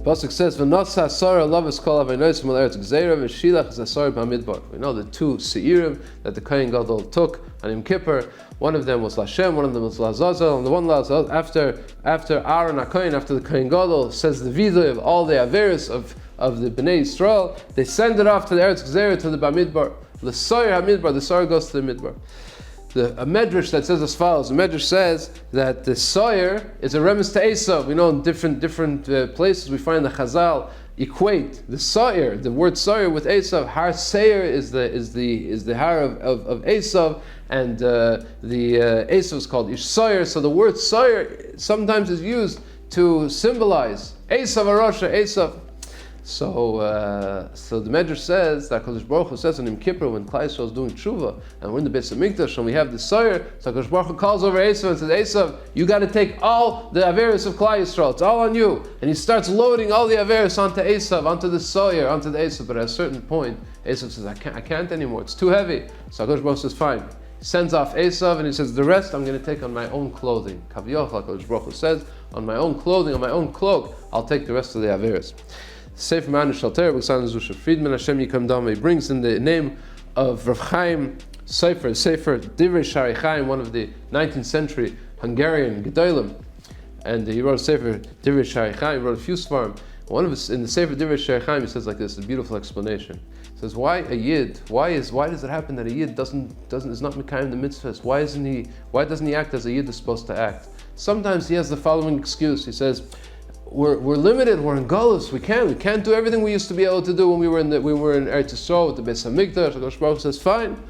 Pasuk says, "V'nosa Asara lavas kol avaynosim al eretz gzeira v'shilach zasar b'amidbar." We know the two seirim that the Kohen Gadol took on Yom Kippur. One of them was Lashem, one of them was Lazazel, and the one Lazazel after Aaron HaKohen, after the Kohen Gadol says the vidoy of all the averis of the Bnei Yisrael, they send it off to the eretz gzeira, to the Bamidbar. The Soyer Hamidbar, the Soyer goes to the Midbar. A medrash that says as follows. The medrash says that the Soyer is a reference to Esav. We know in different places we find the Chazal equate the Soyer, the word Soyer, with Esav. Har Seir is the har of Esav, and the Esav is called Ish Soyer. So the word Soyer sometimes is used to symbolize Esav Arosha, Esav. So the Medrash says that Kodesh Baruch Hu says on Yom Kippur when Klal Yisrael is doing tshuva and we're in the Beis Hamikdash and we have the Soyer, so Kodesh Baruch Hu calls over Esav and says, Esav, you got to take all the averis of Klal Yisrael. It's all on you. And he starts loading all the averis onto Esav, onto the Soyer, onto the Esav. But at a certain point, Esav says, I can't anymore. It's too heavy. So Kodesh Baruch Hu says, fine. He sends off Esav and he says, the rest I'm going to take on my own clothing. Kaviyach, like Kodesh Baruch Hu says, on my own clothing, on my own cloak, I'll take the rest of the averis. Sefer Ma'aner Shalter, B'Ksan Zusha Friedman, Hashem Yikam Dama. He brings in the name of Rav Chaim Sefer Divrei Shari Chaim, one of the 19th century Hungarian Gedolim, and he wrote a Sefer Divrei Shari Chaim. He wrote a few svarim. One of his in the Sefer Divrei Shari Chaim, he says like this, a beautiful explanation. He says, why a Yid? Why does it happen that a Yid is not Mekayim the mitzvahs? Why doesn't he act as a Yid is supposed to act? Sometimes he has the following excuse. He says, We're limited. We're in Galus. We can't do everything we used to be able to do when we were in Eretz Yisrael with the Beis Hamikdash. Hakadosh Baruch Hu says, fine,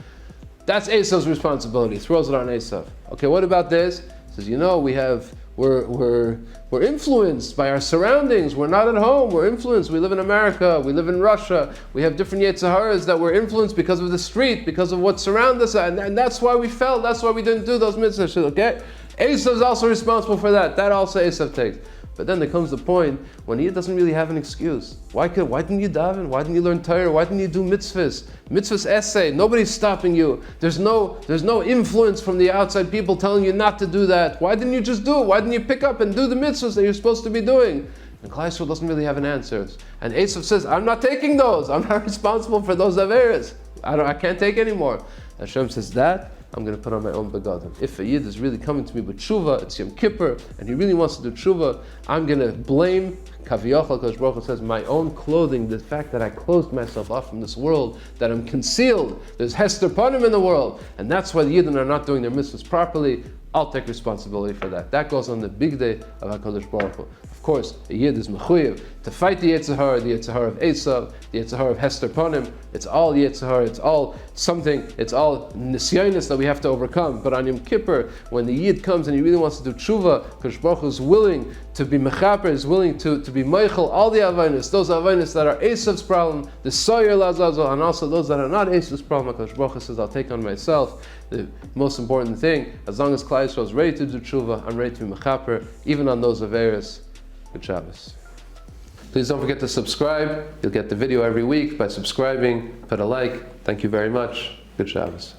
that's Esav's responsibility. He throws it on Esav. Okay, what about this? He says, we're influenced by our surroundings. We're not at home. We're influenced. We live in America. We live in Russia. We have different Yetzaharas that we're influenced because of the street, because of what surrounds us, and that's why we fell. That's why we didn't do those mitzvahs. Okay, Esav's also responsible for that. That also Esav takes. But then there comes the point when he doesn't really have an excuse. Why didn't you daven? Why didn't you learn Torah? Why didn't you do mitzvahs? Mitzvahs essay. Nobody's stopping you. There's no influence from the outside people telling you not to do that. Why didn't you just do it? Why didn't you pick up and do the mitzvahs that you're supposed to be doing? And Klal Yisrael doesn't really have an answer. And Esav says, I'm not taking those. I'm not responsible for those averes. I can't take anymore. And Hashem says that I'm going to put on my own begadim. If a Yid is really coming to me with tshuva, it's Yom Kippur, and he really wants to do tshuva, I'm going to blame, Kaviyach, Kodesh Baruch Hu says, my own clothing, the fact that I closed myself off from this world, that I'm concealed. There's Hester Panim in the world, and that's why the Yidden are not doing their mitzvahs properly. I'll take responsibility for that. That goes on the big day of HaKadosh Baruch Hu. Of course, a Yid is mechuyev to fight the Yetzirah of Esav, the Yetzirah of Hester Panim. It's all Yetzirah, it's all something, it's all nisyonis that we have to overcome. But on Yom Kippur, when the Yid comes and he really wants to do tshuva, HaKadosh Baruch Hu is willing to be mechaper, is willing to be meichel, all the avainis, those avainis that are Esav's problem, the Soyer Lazazel, and also those that are not Esav's problem, HaKadosh Baruch Hu says, I'll take on myself. The most important thing, as long as Klal Yisrael is ready to do tshuva, I'm ready to be mechaper, even on those averis. Good Shabbos. Please don't forget to subscribe. You'll get the video every week by subscribing. Put a like. Thank you very much. Good Shabbos.